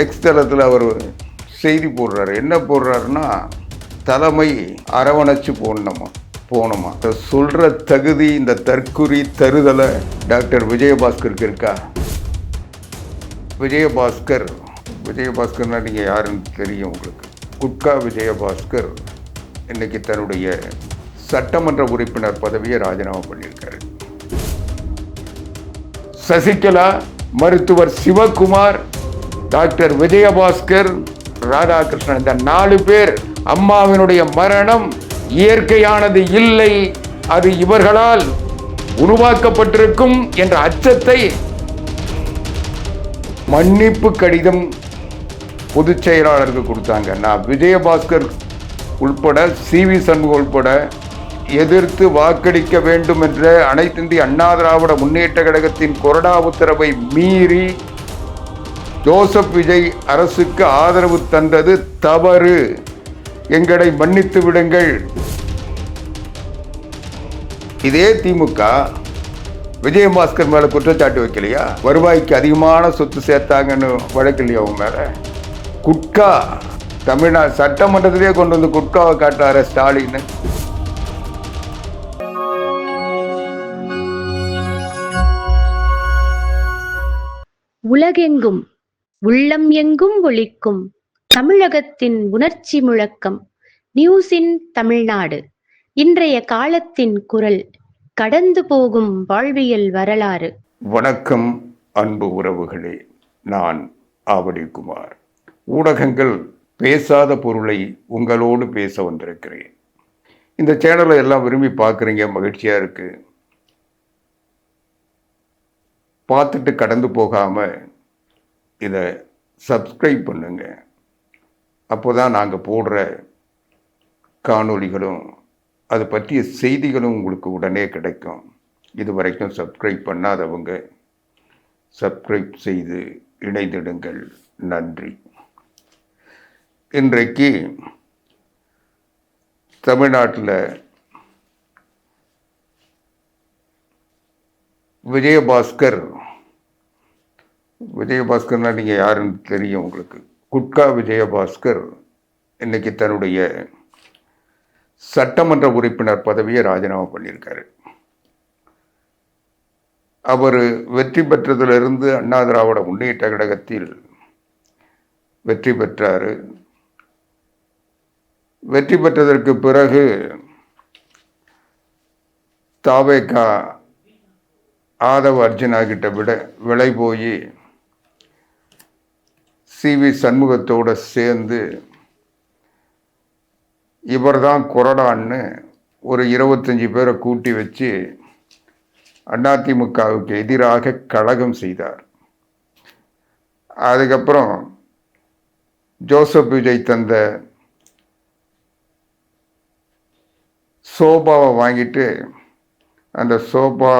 X தளத்தில் அவர் செய்தி போடுறாரு. என்ன போடுறாருன்னா, தலைமை அரவணைச்சு போகணுமா சொல்ற தகுதி இந்த தற்குறி தருதலை டாக்டர் விஜயபாஸ்கருக்கு இருக்கா? விஜயபாஸ்கர்னா நீங்கள் யாருன்னு தெரியும் உங்களுக்கு. குட்கா விஜயபாஸ்கர் இன்னைக்கு தன்னுடைய சட்டமன்ற உறுப்பினர் பதவியை ராஜினாமா பண்ணியிருக்காரு. சசிகலா, மருத்துவர் சிவகுமார், டாக்டர் விஜயபாஸ்கர், ராதாகிருஷ்ணன், இந்த 4 பேர் அம்மாவினுடைய மரணம் இயற்கையானது இல்லை, அது இவர்களால் உருவாக்கப்பட்டிருக்கும் என்ற அச்சத்தை மன்னிப்பு கடிதம் பொதுச் செயலாளருக்கு கொடுத்தாங்க. நான் விஜயபாஸ்கர் உள்பட CV சண்முகம் உள்பட எதிர்த்து வாக்களிக்க வேண்டும் என்ற அனைத்து இந்திய அண்ணா திராவிட முன்னேற்ற கழகத்தின் கொறடா உத்தரவை மீறி ஜோசப் விஜய் அரசுக்கு ஆதரவு தந்தது தவறு, எங்களை மன்னித்து விடுங்கள். இதே திமுக விஜயபாஸ்கர் மேல குற்றச்சாட்டு வைக்கலையா? வருவாய்க்கு அதிகமான சொத்து சேர்த்தாங்கன்னு வழக்கு இல்லையா அவங்க மேல? குட்கா தமிழ்நாடு சட்டமன்றத்திலே கொண்டு வந்து குட்காவை காட்டார ஸ்டாலின். உலகெங்கும் உள்ளம் எங்கும் ஒலிக்கும் தமிழகத்தின் உணர்ச்சி முழக்கம் நியூஸின் தமிழ்நாடு. இன்றைய காலத்தின் குரல், கடந்து போகும் வாழ்வியல் வரலாறு. வணக்கம் அன்பு உறவுகளே, நான் ஆவடிக்குமார். ஊடகங்கள் பேசாத பொருளை உங்களோடு பேச வந்திருக்கிறேன். இந்த சேனலை எல்லாம் விரும்பி பார்க்குறீங்க, மகிழ்ச்சியாக இருக்கு. பார்த்துட்டு கடந்து போகாமல் இதை சப்ஸ்கிரைப் பண்ணுங்க. அப்போதான் நாங்கள் போடுற காணொளிகளும் அது பற்றிய செய்திகளும் உங்களுக்கு உடனே கிடைக்கும். இது வரைக்கும் சப்ஸ்கிரைப் பண்ணாதவங்க சப்ஸ்கிரைப் செய்து இணைந்திடுங்கள். நன்றி. இன்றைக்கு தமிழ்நாட்டில் விஜயபாஸ்கர்னா நீங்கள் யாருன்னு தெரியும் உங்களுக்கு. குட்கா விஜயபாஸ்கர் இன்னைக்கு தன்னுடைய சட்டமன்ற உறுப்பினர் பதவியை ராஜினாமா பண்ணியிருக்காரு. அவர் வெற்றி பெற்றதிலிருந்து அண்ணா திராவிட முன்னேற்ற கழகத்தில் வெற்றி பெற்றார். வெற்றி பெற்றதற்கு பிறகு தாவேகா ஆதவ அர்ஜுனா கிட்ட விலை போய் CV சண்முகத்தோடு சேர்ந்து இவர் தான் கொறடான்னு ஒரு 25 பேரை கூட்டி வச்சு அதிமுகவுக்கு எதிராக கலகம் செய்தார். அதுக்கப்புறம் ஜோசப் விஜய் தந்த சோபாவை வாங்கிட்டு அந்த சோபா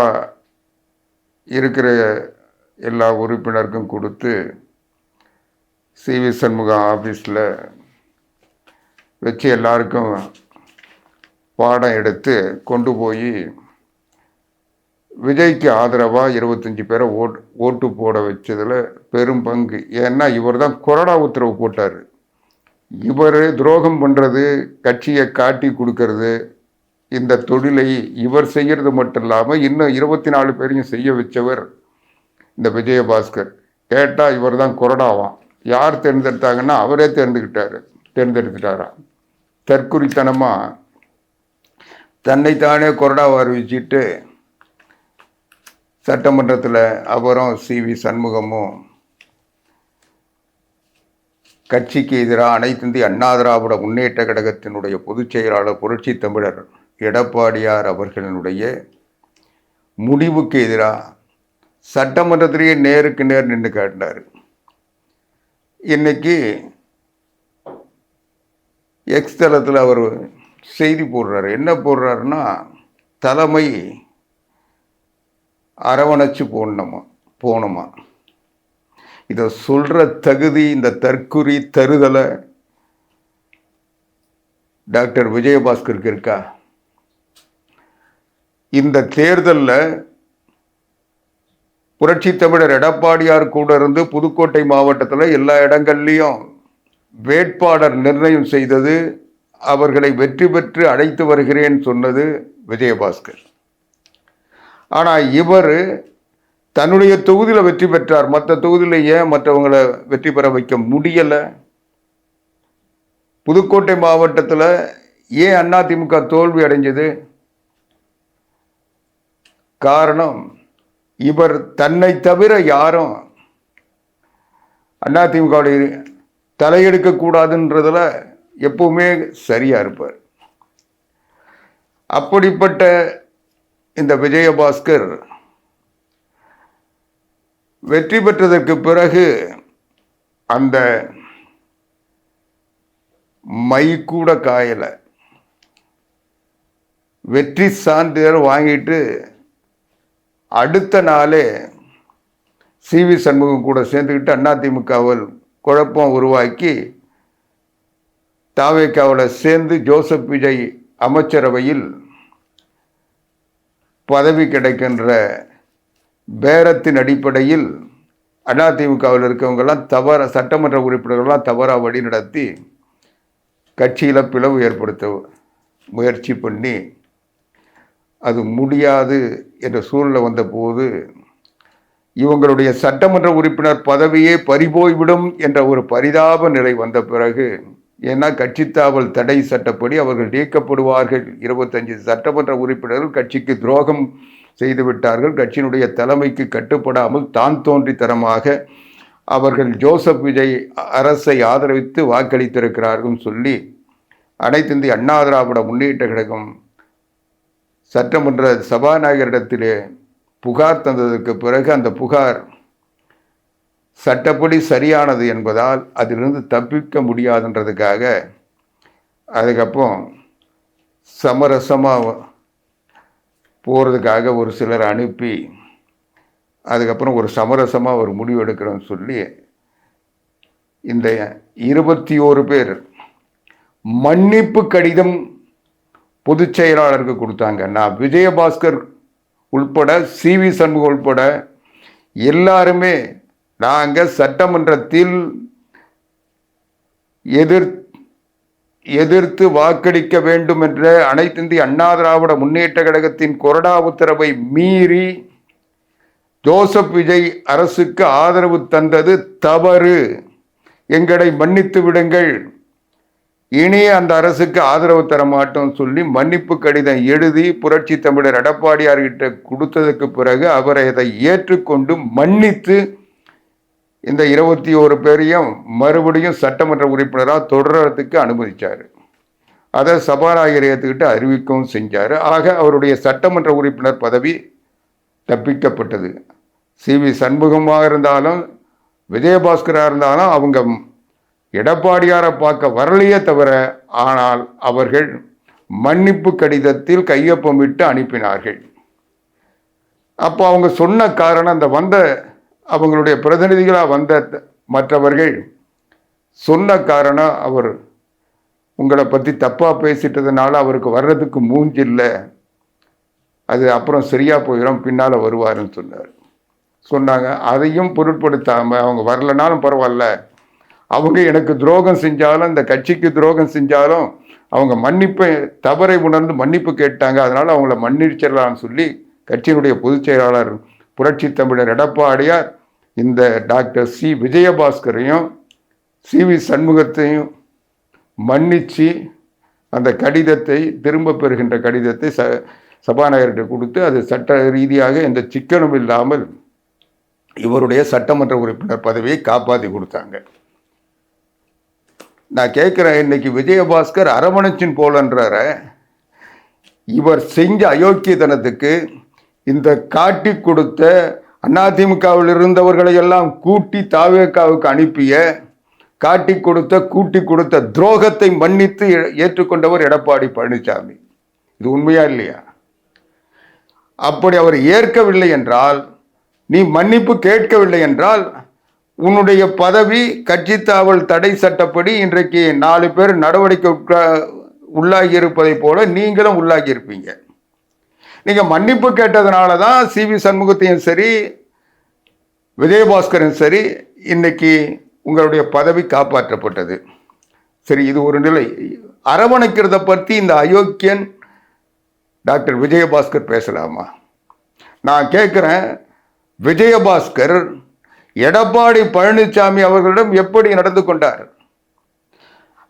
இருக்கிற எல்லா உறுப்பினருக்கும் கொடுத்து CV சண்முகம் ஆஃபீஸில் வச்சு எல்லாருக்கும் பாடம் எடுத்து கொண்டு போய் விஜய்க்கு ஆதரவாக 25 பேரை ஓட்டு போட வச்சதில் பெரும் பங்கு. ஏன்னா இவர் தான் கொறடா உத்தரவு போட்டார். இவர் துரோகம் பண்ணுறது, கட்சியை காட்டி கொடுக்கறது, இந்த தொழிலை இவர் செய்கிறது மட்டும் இல்லாமல் இன்னும் 24 பேரையும் செய்ய வச்சவர் இந்த விஜயபாஸ்கர். கேட்டால் இவர் தான் கொறடாவாம். யார் தேர்ந்தெடுத்தாங்கன்னா அவரே தேர்ந்தெடுத்துட்டாராம். தற்குறித்தனமாக தன்னைத்தானே கொறடாவை அறிவிச்சிட்டு சட்டமன்றத்தில் அவரும் CV சண்முகமும் கட்சிக்கு எதிராக அனைத்து இந்திய அண்ணா திராவிட முன்னேற்ற கழகத்தினுடைய பொதுச் செயலாளர் புரட்சி தமிழர் எடப்பாடியார் அவர்களினுடைய முடிவுக்கு எதிராக சட்டமன்றத்திலேயே நேருக்கு நேர் நின்று காட்டினார். இன்னைக்கு எக்ஸ் தளத்தில் அவர் செய்தி போடுறாரு. என்ன போடுறாருன்னா, தலைமை அரவணைச்சு போகணுமா இதை சொல்ற தகுதி இந்த தற்குறி தருதலை டாக்டர் விஜயபாஸ்கருக்கு இருக்கா? இந்த தேர்தலில் புரட்சி தமிழர் எடப்பாடியார் கூட இருந்து புதுக்கோட்டை மாவட்டத்தில் எல்லா இடங்கள்லையும் வேட்பாளர் நிர்ணயம் செய்தது, அவர்களை வெற்றி பெற்று அழைத்து வருகிறேன் சொன்னது விஜயபாஸ்கர். ஆனால் இவர் தன்னுடைய தொகுதியில் வெற்றி பெற்றார், மற்ற தொகுதியில் ஏன் மற்றவங்களை வெற்றி பெற வைக்க முடியலை? புதுக்கோட்டை மாவட்டத்தில் ஏன் அதிமுக தோல்வி அடைஞ்சது? காரணம், இவர் தன்னை தவிர யாரும் அதிமுகவுடைய தலையெடுக்க கூடாதுன்றதுல எப்பவுமே சரியா இருப்பார். அப்படிப்பட்ட இந்த விஜயபாஸ்கர் வெற்றி பெற்றதற்கு பிறகு அந்த மை கூட காயல, வெற்றி சான்றிதழ் வாங்கிட்டு அடுத்த நாளே சி.வி. சண்முகம் கூட சேர்ந்துக்கிட்டு அதிமுகவில் குழப்பம் உருவாக்கி தாவேக்காவில் சேர்ந்து ஜோசப் விஜய் அமைச்சரவையில் பதவி கிடைக்கின்ற பேரத்தின் அடிப்படையில் அதிமுகவில் இருக்கவங்கெல்லாம் சட்டமன்ற உறுப்பினர்கள்லாம் தவறாக வழிநடத்தி கட்சியில் பிளவு ஏற்படுத்த முயற்சி பண்ணி அது முடியாது என்ற சூழ்நிலை வந்தபோது இவங்களுடைய சட்டமன்ற உறுப்பினர் பதவியே பறிபோய்விடும் என்ற ஒரு பரிதாப நிலை வந்த பிறகு, ஏன்னா கட்சி தாவல் தடை சட்டப்படி அவர்கள் நீக்கப்படுவார்கள், 25 சட்டமன்ற உறுப்பினர்கள் கட்சிக்கு துரோகம் செய்து விட்டார்கள், கட்சியினுடைய தலைமைக்கு கட்டுப்படாமல் தான் தோன்றித்தனமாக அவர்கள் ஜோசப் விஜய் அரசை ஆதரித்து வாக்களித்திருக்கிறார்கள் சொல்லி அனைத்து இந்திய அண்ணா திராவிட முன்னேற்ற கழகம் சட்டமன்ற சபாநாயகரிடத்திலே புகார் தந்ததற்கு பிறகு அந்த புகார் சட்டப்படி சரியானது என்பதால் அதிலிருந்து தப்பிக்க முடியாதுன்றதுக்காக அதுக்கப்புறம் சமரசமாக போகிறதுக்காக ஒரு சிலர் அனுப்பி அதுக்கப்புறம் ஒரு சமரசமாக ஒரு முடிவு எடுக்கிறோன்னு சொல்லி இந்த 21 பேர் மன்னிப்பு கடிதம் பொதுச் செயலாளருக்கு கொடுத்தாங்க. நான் விஜயபாஸ்கர் உள்பட சி.வி. சண்முகம் உள்பட எல்லாருமே நாங்கள் சட்டமன்றத்தில் எதிர்த்து வாக்களிக்க வேண்டும் என்ற அனைத்து இந்திய அண்ணா திராவிட முன்னேற்ற கழகத்தின் கொறடா உத்தரவை மீறி ஜோசப் விஜய் அரசுக்கு ஆதரவு தந்தது தவறு, எங்களை மன்னித்து விடுங்கள், இனி அந்த அரசுக்கு ஆதரவு தர மாட்டோம் சொல்லி மன்னிப்பு கடிதம் எழுதி புரட்சி தமிழர் எடப்பாடியார்கிட்ட கொடுத்ததுக்கு பிறகு அவரை அதை ஏற்றுக்கொண்டு மன்னித்து இந்த 21 பேரையும் மறுபடியும் சட்டமன்ற உறுப்பினராக தொடர்றதுக்கு அனுமதிச்சார். அதை சபாநாயகர் ஏற்றுக்கிட்டு அறிவிக்கவும் செஞ்சார். ஆக அவருடைய சட்டமன்ற உறுப்பினர் பதவி தப்பிக்கப்பட்டது. சி.வி. சண்முகமாக இருந்தாலும் விஜயபாஸ்கராக இருந்தாலும் அவங்க எடப்பாடியாரை பார்க்க வரலையே தவிர, ஆனால் அவர்கள் மன்னிப்பு கடிதத்தில் கையொப்பமிட்டு அனுப்பினார்கள். அப்போ அவங்க சொன்ன காரணம், அந்த அவங்களுடைய பிரதிநிதிகளாக வந்த மற்றவர்கள் சொன்ன காரணம், அவர் உங்களை பற்றி தப்பாக பேசிட்டதுனால அவருக்கு வர்றதுக்கு மூஞ்சில்லை, அது அப்புறம் சரியாக போயிடும், பின்னால் வருவாருன்னு சொன்னாங்க. அதையும் பொருட்படுத்தாமல் அவங்க வரலனாலும் பரவாயில்ல, அவங்க எனக்கு துரோகம் செஞ்சாலும் இந்த கட்சிக்கு துரோகம் செஞ்சாலும் அவங்க மன்னிப்பை தவறை உணர்ந்து மன்னிப்பு கேட்டாங்க, அதனால் அவங்கள மன்னிச்சிடலான்னு சொல்லி கட்சியினுடைய பொதுச் செயலாளர் புரட்சி தமிழர் எடப்பாடியார் இந்த டாக்டர் சி. விஜயபாஸ்கரையும் சி.வி. சண்முகத்தையும் மன்னித்து அந்த கடிதத்தை திரும்ப பெறுகின்ற கடிதத்தை சபாநாயகர்கிட்ட கொடுத்து அது சட்ட ரீதியாக எந்த சிக்கலும் இல்லாமல் இவருடைய சட்டமன்ற உறுப்பினர் பதவியை காப்பாற்றி கொடுத்தாங்க. நான் கேட்குறேன், இன்னைக்கு விஜயபாஸ்கர் அரவணைச்சின் போலன்றார, இவர் செஞ்ச அயோக்கியத்தனத்துக்கு இந்த காட்டி கொடுத்த அதிமுகவில் இருந்தவர்களை எல்லாம் கூட்டி தாவேக்காவுக்கு அனுப்பிய காட்டி கொடுத்த கூட்டி கொடுத்த துரோகத்தை மன்னித்து ஏற்றுக்கொண்டவர் எடப்பாடி பழனிசாமி. இது உண்மையா இல்லையா? அப்படி அவர் ஏற்கவில்லை என்றால், நீ மன்னிப்பு கேட்கவில்லை என்றால், உன்னுடைய பதவி கட்சி தாவல் தடை சட்டப்படி இன்றைக்கு 4 பேர் நடவடிக்கை உள்ளாகி இருப்பதை போல நீங்களும் உள்ளாகி இருப்பீங்க. நீங்க மன்னிப்பு கேட்டதுனால தான் சி.வி. சண்முகத்தையும் சரி விஜயபாஸ்கரும் சரி, இன்னைக்கு உங்களுடைய பதவி காப்பாற்றப்பட்டது. சரி, இது ஒரு நிலை. அரவணைக்கிறத பற்றி இந்த அயோக்கியன் டாக்டர் விஜயபாஸ்கர் பேசலாமா? நான் கேட்குறேன், விஜயபாஸ்கர் எடப்பாடி பழனிசாமி அவர்களிடம் எப்படி நடந்து கொண்டார்?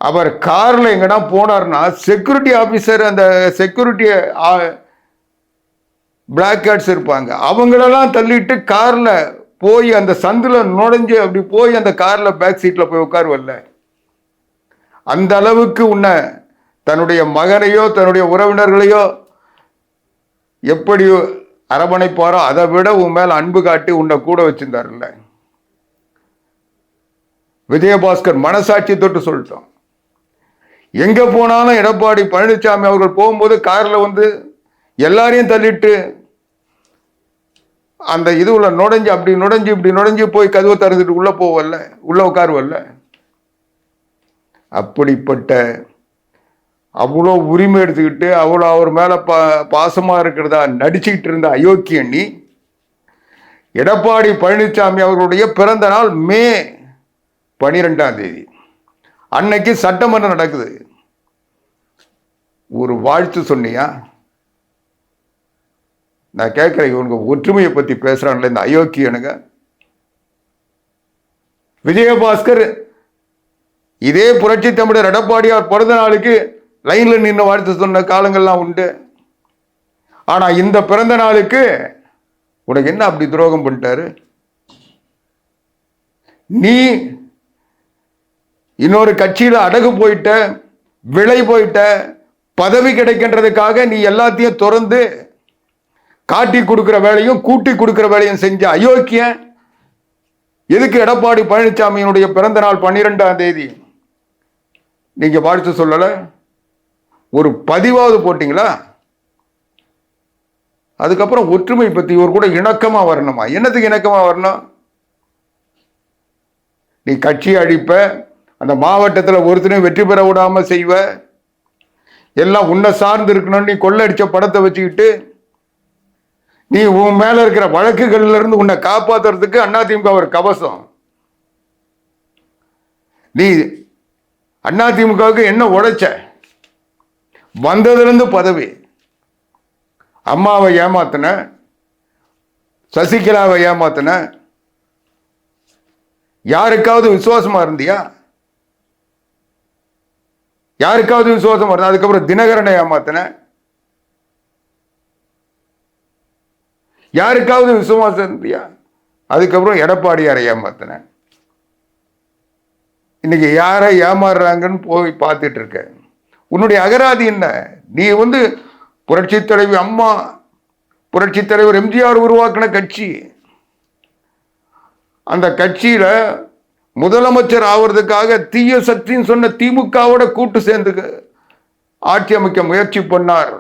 அவர் காரில் எங்கன்னா போனார்னா செக்யூரிட்டி ஆஃபீஸர், அந்த செக்யூரிட்டி பிளாக் கேட்ஸ் இருப்பாங்க, அவங்களெல்லாம் தள்ளிட்டு காரில் போய் அந்த சந்தில் நுழைஞ்சு அப்படி போய் அந்த காரில் பேக் சீட்டில் போய் உட்காருவல்ல. அந்த அளவுக்கு உன்னை தன்னுடைய மகனையோ தன்னுடைய உறவினர்களையோ எப்படி அரவணைப்பாரோ அதை விட உன் மேல அன்பு காட்டி உன்னை கூட வச்சிருந்தாருல்ல. விஜயபாஸ்கர் மனசாட்சி தொட்டு சொல்லிட்டோம். எங்க போனாலும் எடப்பாடி பழனிசாமி அவர்கள் போகும்போது கார்ல வந்து எல்லாரையும் தள்ளிட்டு அந்த இதுல நுழைஞ்சு அப்படி நுழைஞ்சு இப்படி நுழைஞ்சு போய் கதவை திறந்துட்டு உள்ள போவல்ல, உள்ள உட்காருவல்ல. அப்படிப்பட்ட அவ்வளோ உரிமை எடுத்துக்கிட்டு அவ்வளோ அவர் மேல பாசமா இருக்கிறதா நடிச்சுக்கிட்டு இருந்த அயோக்கியன் நீ. எடப்பாடி பழனிசாமி அவர்களுடைய பிறந்த நாள் மே 12 அன்னைக்கு சட்டமன்றம் நடக்குது. ஒரு வாழ்த்து சொன்னியா? நான் கேட்கிறேன், இவங்க ஒற்றுமையை பத்தி பேசுறான்ல இந்த அயோக்கியனுங்க. விஜயபாஸ்கர் இதே புரட்சி தமிழர் எடப்பாடியார் பிறந்த நாளுக்கு லைன்ல நின்று வாழ்த்து சொன்ன காலங்கள்லாம் உண்டு. ஆனா இந்த பிறந்த நாளுக்கு உனக்கு என்ன அப்படி துரோகம் பண்ணிட்டாரு? நீ இன்னொரு கட்சியில அடகு போயிட்ட, விலை போயிட்ட, பதவி கிடைக்கின்றதுக்காக நீ எல்லாத்தையும் திறந்து காட்டி கொடுக்கிற வேலையும் கூட்டி கொடுக்கிற வேலையும் செஞ்ச அயோக்கியன். எதுக்கு எடப்பாடி பழனிசாமியினுடைய பிறந்த நாள் 12 நீங்க வாழ்த்து சொல்லல? ஒரு பதிவாவது போட்டீங்களா? அதுக்கப்புறம் ஒற்றுமை பத்தி ஒரு கூட இணக்கமா வரணுமா? என்னத்துக்கு இணக்கமா வரணும்? நீ கட்சி அழிப்ப, அந்த மாவட்டத்தில் ஒருத்தனையும் வெற்றி பெற விடாம செய்வ, எல்லாம் உன்னை சார்ந்து இருக்கணும்னு நீ கொள்ளடிச்ச படத்தை வச்சுக்கிட்டு நீ உன் மேல இருக்கிற வழக்குகள்ல இருந்து உன்னை காப்பாத்துறதுக்கு அதிமுக ஒரு கவசம். நீ அதிமுகவுக்கு என்ன உழைச்ச? வந்ததுல இருந்து பதவி. அம்மாவை ஏமாத்தின, சசிகலாவை ஏமாத்தின, யாருக்காவது விசுவாசமா இருந்தியா? யாருக்காவது விசுவாசமா இருந்தா? அதுக்கப்புறம் தினகரனை ஏமாத்தின, யாருக்காவது விசுவாசம் இருந்தியா? அதுக்கப்புறம் எடப்பாடியாரை ஏமாத்தின. இன்னைக்கு யாரை ஏமாறுறாங்கன்னு போய் பார்த்துட்டு இருக்க. உன்னுடைய அகராதி என்ன? நீ வந்து புரட்சி தலைவி அம்மா, புரட்சி தலைவர் எம்ஜிஆர் உருவாக்கின கட்சி. அந்த கட்சியில முதலமைச்சர் ஆவறதுக்காக தீய சக்தின்னு சொன்ன திமுகவோட கூட்டு சேர்ந்து ஆட்சி அமைக்க முயற்சி பண்ணார்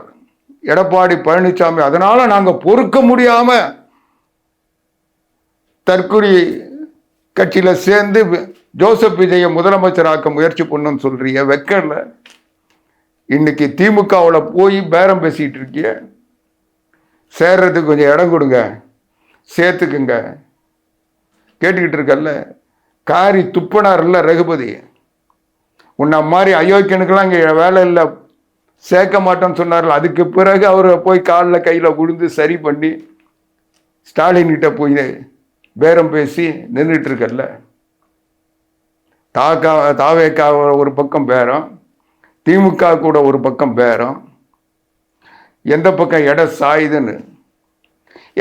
எடப்பாடி பழனிசாமி. அதனால நாங்க பொறுக்க முடியாம தற்கொலை கட்சியில சேர்ந்து ஜோசப் விஜய முதலமைச்சராக்க முயற்சி பண்ணணும்னு சொல்றீங்க. வெக்கல. இன்னைக்கு திமுகவில் போய் பேரம் பேசிட்டு இருக்கிய. சேர்றதுக்கு கொஞ்சம் இடம் கொடுங்க, சேர்த்துக்குங்க. கேட்டுக்கிட்டு இருக்கல்ல, காரி துப்பனார்ல ரகுபதி. உன்ன மாதிரி அயோக்கியனுக்கெல்லாம் இங்கே வேலை இல்லை, சேர்க்க மாட்டோம்னு சொன்னார்ல. அதுக்கு பிறகு அவர் போய் காலில் கையில் விழுந்து சரி பண்ணி ஸ்டாலின் கிட்ட போய் பேரம் பேசி நின்றுட்டு இருக்கல்ல. தாவேக்கா ஒரு பக்கம் பேரம், திமுக கூட ஒரு பக்கம் பேரம், எந்த பக்கம் எடை சாயுதுன்னு.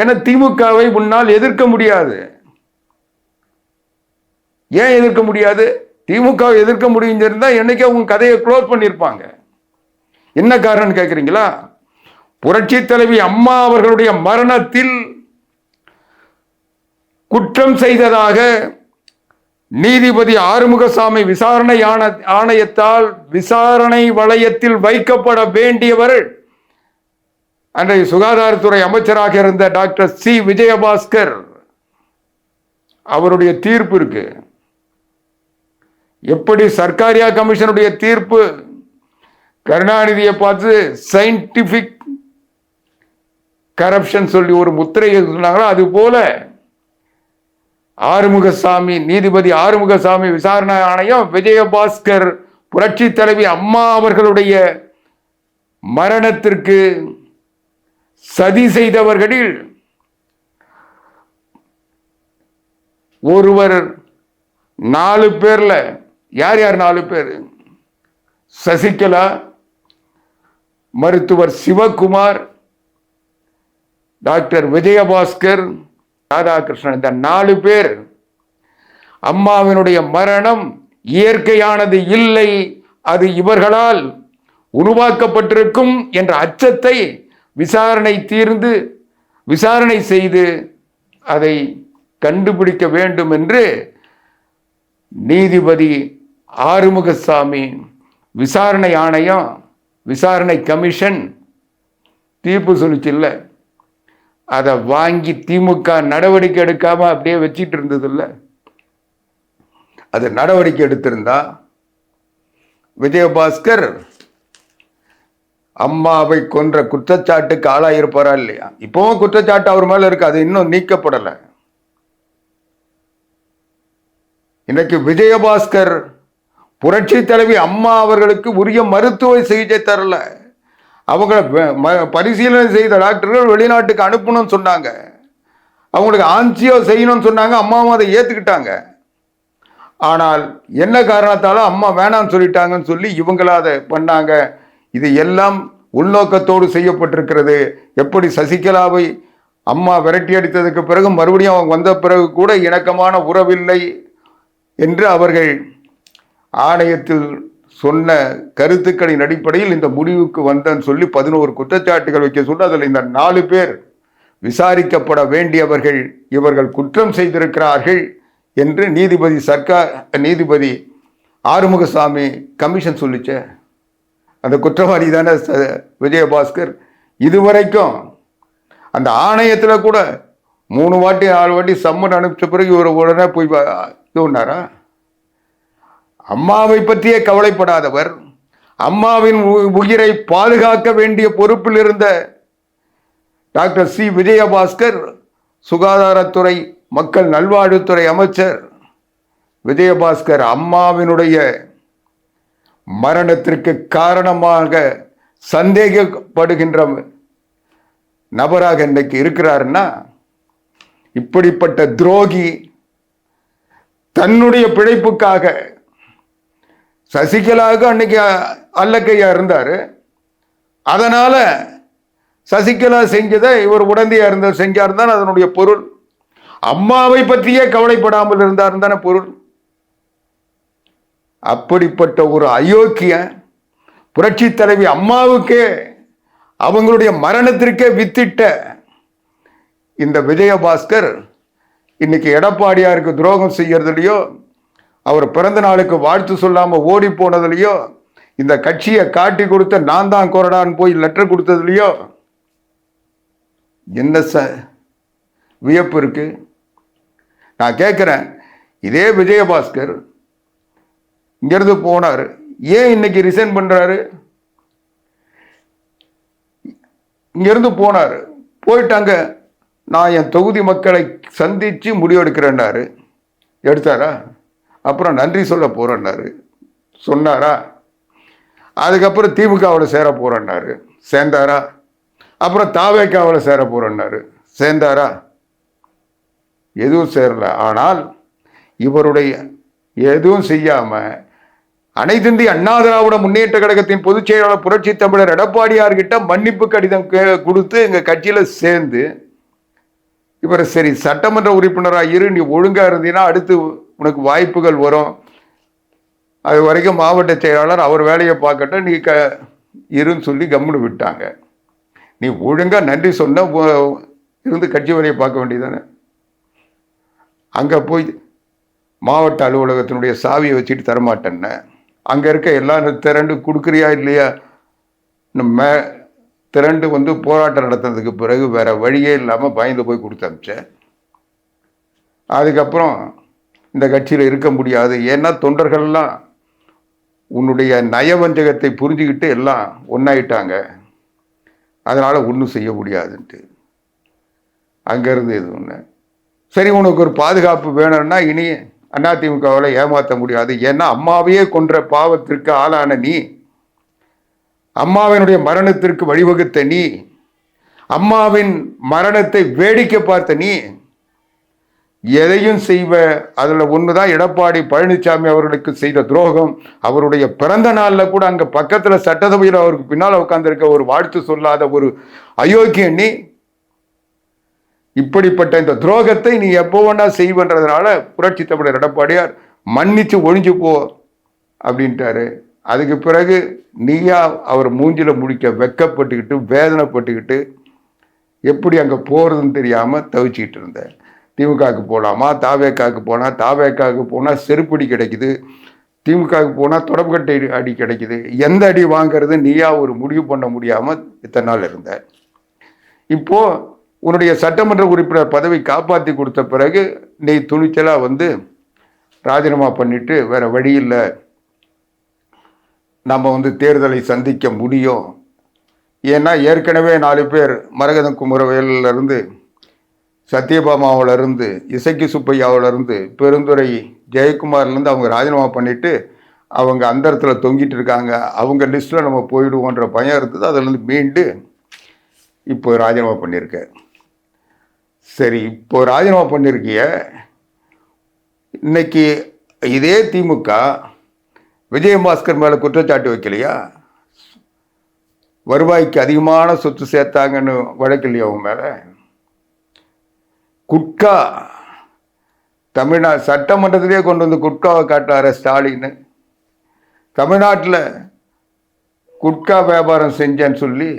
ஏன்னா திமுகவை முன்னால் எதிர்க்க முடியாது. ஏன் எதிர்க்க முடியாது? திமுகவை எதிர்க்க முடிஞ்சிருந்தா என்னைக்கே உங்க கதையை க்ளோஸ் பண்ணியிருப்பாங்க. என்ன காரணம் கேட்குறீங்களா? புரட்சி தலைவி அம்மா அவர்களுடைய மரணத்தில் குற்றம் செய்ததாக நீதிபதி ஆறுமுகசாமி விசாரணை ஆணையத்தால் விசாரணை வளையத்தில் வைக்கப்பட வேண்டியவர் அன்றைய சுகாதாரத்துறை அமைச்சராக இருந்த டாக்டர் சி விஜயபாஸ்கர். அவருடைய தீர்ப்பு இருக்கு. எப்படி சர்க்காரியா கமிஷனுடைய தீர்ப்பு கருணாநிதியை பார்த்து சயின்டிபிக் கரப்ஷன் சொல்லி ஒரு முத்திரை சொன்னாங்களோ, அது போல ஆறுமுகசாமி, நீதிபதி ஆறுமுகசாமி விசாரணை ஆணையம் விஜயபாஸ்கர் புரட்சி தலைவி அம்மா அவர்களுடைய மரணத்திற்கு சதி செய்தவர்களில் ஒருவர் 4 பேர்ல யார் யார் 4 பேர்? சசிகலா, மருத்துவர் சிவகுமார், டாக்டர் விஜயபாஸ்கர், ராதாகிருஷ்ணன், இந்த 4 பேர் அம்மாவினுடைய மரணம் இயற்கையானது இல்லை, அது இவர்களால் உருவாக்கப்பட்டிருக்கும் என்ற அச்சத்தை விசாரணை செய்து அதை கண்டுபிடிக்க வேண்டும் என்று நீதிபதி ஆறுமுகசாமி விசாரணை ஆணையம், விசாரணை கமிஷன் தீர்ப்பு சொல்லிச்சுல்ல, அதை வாங்கி திமுக நடவடிக்கை எடுக்காம அப்படியே வச்சிட்டு இருந்தது இல்லை. அது நடவடிக்கை எடுத்திருந்தா விஜயபாஸ்கர் அம்மாவை கொன்ற குற்றச்சாட்டுக்கு ஆளாயிருப்பாரா இல்லையா? இப்பவும் குற்றச்சாட்டு அவர் மேல இருக்கு, அது இன்னும் நீக்கப்படலை. இன்னைக்கு விஜயபாஸ்கர் புரட்சி தலைவி அம்மா அவர்களுக்கு உரிய மருத்துவ சிகிச்சை தரல. அவங்கள பரிசீலனை செய்த டாக்டர்கள் வெளிநாட்டுக்கு அனுப்பணும்னு சொன்னாங்க, அவங்களுக்கு ஆன்ஜியோ செய்யணும்னு சொன்னாங்க. அம்மாவும் அதை ஏற்றுக்கிட்டாங்க. ஆனால் என்ன காரணத்தாலும் அம்மா வேணாம்னு சொல்லிட்டாங்கன்னு சொல்லி இவங்கள அதை பண்ணாங்க. இது எல்லாம் உள்நோக்கத்தோடு செய்யப்பட்டிருக்கிறது. எப்படி சசிகலாவை அம்மா விரட்டி அடித்ததுக்கு பிறகு மறுபடியும் அவங்க வந்த பிறகு கூட இணக்கமான உறவில்லை என்று அவர்கள் ஆணையத்தில் சொன்ன கருத்துக்களின் அடிப்படையில் இந்த முடிவுக்கு வந்தன்னு சொல்லி 11 குற்றச்சாட்டுகள் வைக்க சொல்லி அதில் இந்த 4 பேர் விசாரிக்கப்பட வேண்டியவர்கள், இவர்கள் குற்றம் செய்திருக்கிறார்கள் என்று நீதிபதி ஆறுமுகசாமி கமிஷன் சொல்லிச்ச. அந்த குற்றவாளி தானே விஜயபாஸ்கர். இதுவரைக்கும் அந்த ஆணையத்தில் கூட 3 வாட்டி 4 வாட்டி சம்மன் அனுப்பிச்ச பிறகு இவர் உடனே போய் இதுனாரா? அம்மாவை பற்றியே கவலைப்படாதவர், அம்மாவின் உயிரை பாதுகாக்க வேண்டிய பொறுப்பில் இருந்த டாக்டர் சி விஜயபாஸ்கர், சுகாதாரத்துறை மக்கள் நல்வாழ்வுத்துறை அமைச்சர் விஜயபாஸ்கர் அம்மாவினுடைய மரணத்திற்கு காரணமாக சந்தேகப்படுகின்ற நபராக இன்னைக்கு இருக்கிறாருன்னா, இப்படிப்பட்ட துரோகி தன்னுடைய பிழைப்புக்காக சசிகலாவுக்கு அன்னைக்கு அல்லக்கையா இருந்தாரு. அதனால சசிகலா செஞ்சதை இவர் உடந்தையா செஞ்சார் தான் அதனுடைய பொருள். அம்மாவை பற்றியே கவலைப்படாமல் இருந்தார் தானே பொருள். அப்படிப்பட்ட ஒரு அயோக்கிய புரட்சி தலைவி அம்மாவுக்கே அவங்களுடைய மரணத்திற்கே வித்திட்ட இந்த விஜயபாஸ்கர் இன்னைக்கு எடப்பாடியாருக்கு துரோகம் செய்யறதுலையோ, அவர் பிறந்த நாளுக்கு வாழ்த்து சொல்லாம ஓடி போனதுலையோ, இந்த கட்சியை காட்டி கொடுத்த நான் தான் கொறடான்னு போய் லெட்டர் கொடுத்ததுலையோ என்ன வியப்பு இருக்கு? நான் கேட்கிறேன், இதே விஜயபாஸ்கர் இங்கிருந்து போனார், ஏன் இன்னைக்கு ரிசைன் பண்றாரு? இங்கிருந்து போனார், போயிட்டாங்க, நான் என் தொகுதி மக்களை சந்திச்சு முடிவெடுக்கிறேன்னாரு. எடுத்தாரா? அப்புறம் நன்றி சொல்ல போறேன்னாரு. சொன்னாரா? அதுக்கப்புறம் திமுகவில் சேர போறேன்னாரு. சேர்ந்தாரா? அப்புறம் தாவேக்காவில் சேர போறேன்னாரு. சேர்ந்தாரா? எதுவும் சேரல. ஆனால் இவருடைய எதுவும் செய்யாம அனைத்து இந்திய அண்ணா திராவிட முன்னேற்ற கழகத்தின் பொதுச் செயலாளர் புரட்சி தமிழர் எடப்பாடியார்கிட்ட மன்னிப்பு கடிதம் கொடுத்து எங்க கட்சியில சேர்ந்து இவர் சரி சட்டமன்ற உறுப்பினராக இரு, நீ ஒழுங்கா இருந்தீன்னா அடுத்து உனக்கு வாய்ப்புகள் வரும், அது வரைக்கும் மாவட்ட செயலாளர் அவர் வேலையை பார்க்கட்டும், நீ இருன்னு சொல்லி கம்முன்னு விட்டாங்க. நீ ஒழுங்கா நன்றி சொன்ன இருந்து கட்சி வேலையை பார்க்க வேண்டியதானே. அங்கே போய் மாவட்ட அலுவலகத்தினுடைய சாவியை வச்சுட்டு தரமாட்டேன்னு அங்கே இருக்க எல்லாரும் திரண்டு கொடுக்குறியா இல்லையா? நம்ம திரண்டு போராட்டம் நடத்துறதுக்கு பிறகு வேற வழியே இல்லாமல் பயந்து போய் கொடுத்து அனுப்பிச்சேன். அதுக்கப்புறம் இந்த கட்சியில் இருக்க முடியாது, ஏன்னா தொண்டர்கள்லாம் உன்னுடைய நயவஞ்சகத்தை புரிஞ்சுக்கிட்டு எல்லாம் ஒன்றாயிட்டாங்க, அதனால் ஒன்றும் செய்ய முடியாதுன்ட்டு அங்கேருந்து இது ஒன்று சரி, உனக்கு ஒரு பாதுகாப்பு வேணும்னா இனி அதிமுகவில் ஏமாற்ற முடியாது. ஏன்னா அம்மாவையே கொன்ற பாவத்திற்கு ஆளான நீ, அம்மாவினுடைய மரணத்திற்கு வழிவகுத்த நீ, அம்மாவின் மரணத்தை வேடிக்கை பார்த்த நீ எதையும் செய்வ. அதுல ஒண்ணுதான் எடப்பாடி பழனிசாமி அவர்களுக்கு செய்த துரோகம். அவருடைய பிறந்த நாள்ல கூட அங்க பக்கத்துல சட்டசபையில் அவருக்கு பின்னால் உட்கார்ந்திருக்க ஒரு வாழ்த்து சொல்லாத ஒரு அயோக்கியன் நீ. இப்படிப்பட்ட இந்த துரோகத்தை நீ எப்போ வேணா செய்வன்றதுனால புரட்சி தமிழர் எடப்பாடியார் மன்னிச்சு ஒழிஞ்சு போ அப்படின்ட்டாரு. அதுக்கு பிறகு நீயா அவர் மூஞ்சில முடிக்க வெக்கப்பட்டுக்கிட்டு வேதனைப்பட்டுக்கிட்டு எப்படி அங்க போறதுன்னு தெரியாம தவிச்சுக்கிட்டு இருந்த. திமுகவுக்கு போகலாமா, தாவேக்காவுக்கு போனா, தாவேக்காவுக்கு போனா செருப்படி கிடைக்குது, திமுகவுக்கு போனா தொடர்புகட்டை அடி கிடைக்குது. எந்த அடி வாங்கிறது நீயா ஒரு முடிவு பண்ண முடியாம இத்தனை நாள் இருந்த. இப்போ உன்னுடைய சட்டமன்ற உறுப்பினர் பதவி காப்பாற்றி கொடுத்த பிறகு நீ துணிச்சலா ராஜினாமா பண்ணிட்டு வேற வழி இல்லை, நம்ம தேர்தலை சந்திக்க முடியும். ஏன்னா ஏற்கனவே 4 பேர் மரகதம் குமரவேலிருந்து, சத்யபாமாவிலிருந்து, இசக்கி சுப்பையாவிலிருந்து, பெருந்துறை ஜெயக்குமார்லேருந்து அவங்க ராஜினாமா பண்ணிட்டு அவங்க அந்த இடத்துல தொங்கிட்டு இருக்காங்க. அவங்க லிஸ்ட்டில் நம்ம போயிடுவோன்ற பயம் இருந்தது. அதுலேருந்து மீண்டு இப்போ ராஜினாமா பண்ணியிருக்க. சரி, இப்போ ராஜினாமா பண்ணியிருக்கிய. இன்னைக்கு இதே திமுக விஜயபாஸ்கர் மேலே குற்றச்சாட்டு வைக்கலையா? வருவாய்க்கு அதிகமான சொத்து சேர்த்தாங்கன்னு வழக்கு இல்லையா அவங்க மேலே? குட்கா தமிழ்நாடு சட்டமன்றத்திலே கொண்டு குட்காவை காட்டார ஸ்டாலின். தமிழ்நாட்டில் குட்கா வியாபாரம் செஞ்சேன்னு சொல்லி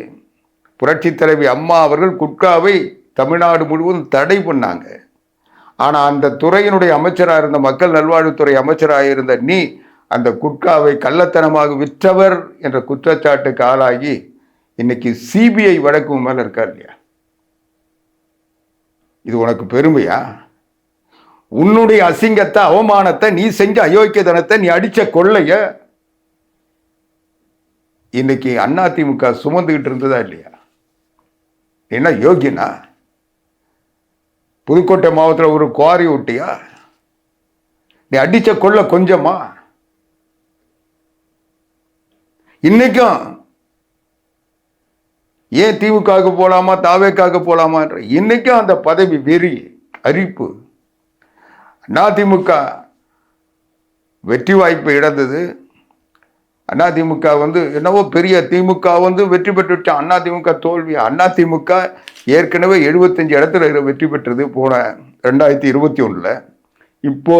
புரட்சி தலைவி அம்மா அவர்கள் குட்காவை தமிழ்நாடு முழுவதும் தடை பண்ணாங்க. ஆனால் அந்த துறையினுடைய அமைச்சராக இருந்த, மக்கள் நல்வாழ்வுத்துறை அமைச்சராக இருந்த நீ அந்த குட்காவை கள்ளத்தனமாக விற்றவர் என்ற குற்றச்சாட்டுக்கு ஆளாகி இன்னைக்கு சிபிஐ வழக்கு மேல இருக்கா இல்லையா? இது உனக்கு பெருமையா? உன்னுடைய அசிங்கத்தை, அவமானத்தை, நீ செஞ்ச அயோக்கியத்தனத்தை, நீ அடிச்ச கொள்ளைய இன்னைக்கு அதிமுக சுமந்துகிட்டு இருந்ததா இல்லையா? என்ன யோகியனா? புதுக்கோட்டை மாவட்டத்தில் ஒரு குவாரி விட்டியா? நீ அடிச்ச கொள்ள கொஞ்சமா? இன்னைக்கும் ஏன் திமுகவுக்கு போலாமா, தாவேக்காக போலாமா என்ற இன்னைக்கும் அந்த பதவி வெறி, அரிப்பு. அதிமுக வெற்றி வாய்ப்பை இழந்தது. அதிமுக என்னவோ பெரிய திமுக வெற்றி பெற்றுச்சான். அதிமுக தோல்வி. அதிமுக ஏற்கனவே 75 இடத்துல வெற்றி பெற்றது போன 2021. இப்போ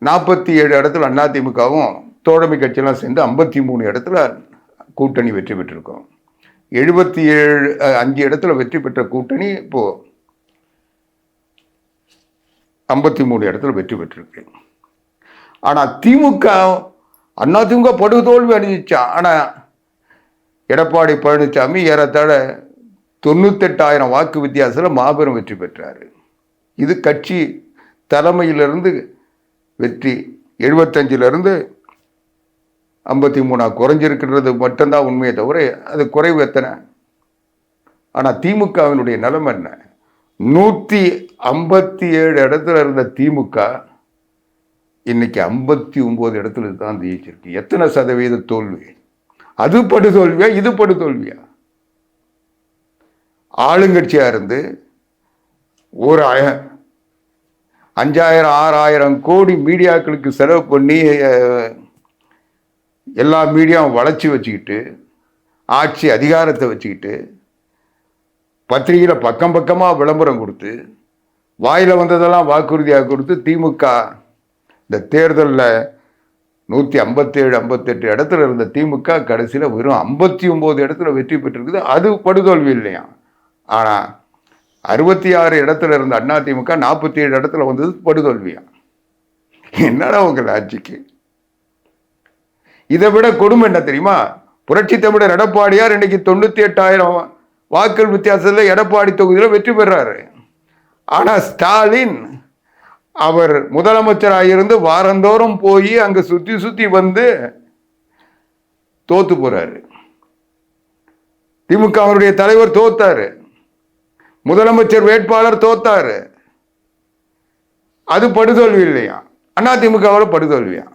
47 இடத்துல அதிமுகவும் தோழமை கட்சியெல்லாம் சேர்ந்து 53 இடத்துல கூட்டணி வெற்றி பெற்றிருக்கோம். 5 இடத்துல வெற்றி பெற்ற கூட்டணி இப்போ 53 இடத்துல வெற்றி பெற்றிருக்கு. ஆனா திமுக, அதிமுக படுதோல்வி அடைஞ்சிச்சான். ஆனா எடப்பாடி பழனிசாமி ஏறத்தாழ 98,000 வாக்கு வித்தியாசத்தில் மாபெரும் வெற்றி பெற்றாரு. இது கட்சி தலைமையிலிருந்து வெற்றி. 75லிருந்து 53 குறைஞ்சிருக்கிறது மட்டும்தான் உண்மையை தவிர அது குறைவு எத்தனை? ஆனால் திமுகவினுடைய நிலைமை என்ன? 157 இடத்துல இருந்த திமுக இன்னைக்கு 59 இடத்துல தான் ஜெயிச்சிருக்கு. எத்தனை சதவீத தோல்வி? அது படுதோல்வியா, இது படுதோல்வியா? ஆளுங்கட்சியா இருந்து ஒரு 5,000 6,000 கோடி மீடியாக்களுக்கு செலவு பண்ணி எல்லா மீடியாவும் வளர்ச்சி வச்சுக்கிட்டு, ஆட்சி அதிகாரத்தை வச்சுக்கிட்டு, பத்திரிகையில் பக்கம் பக்கமாக விளம்பரம் கொடுத்து, வாயில் வந்ததெல்லாம் வாக்குறுதியாக கொடுத்து திமுக இந்த தேர்தலில் 157 58 இடத்துல இருந்த திமுக கடைசியில் வெறும் 59 இடத்துல வெற்றி பெற்றிருக்குது. அது படுதோல்வி இல்லையா? ஆனால் 66 இடத்துல இருந்த அதிமுக 47 இடத்துல வந்தது படுதோல்வியா? என்னடா உங்கள் ஆட்சிக்கு? இதை விட கொடுமை என்ன தெரியுமா? புரட்சி தமிழர் எடப்பாடியார் இன்னைக்கு 98,000 வாக்கள் வித்தியாசத்தில் எடப்பாடி தொகுதியில் வெற்றி பெறாரு. ஆனா ஸ்டாலின் அவர் முதலமைச்சராக இருந்து வாரந்தோறும் போய் அங்க சுத்தி சுத்தி தோத்து போறாரு. திமுக அவருடைய தலைவர் தோத்தாரு, முதலமைச்சர் வேட்பாளர் தோத்தாரு. அது படுதோல்வி இல்லையா? அதிமுகவோட படுதோல்வியா?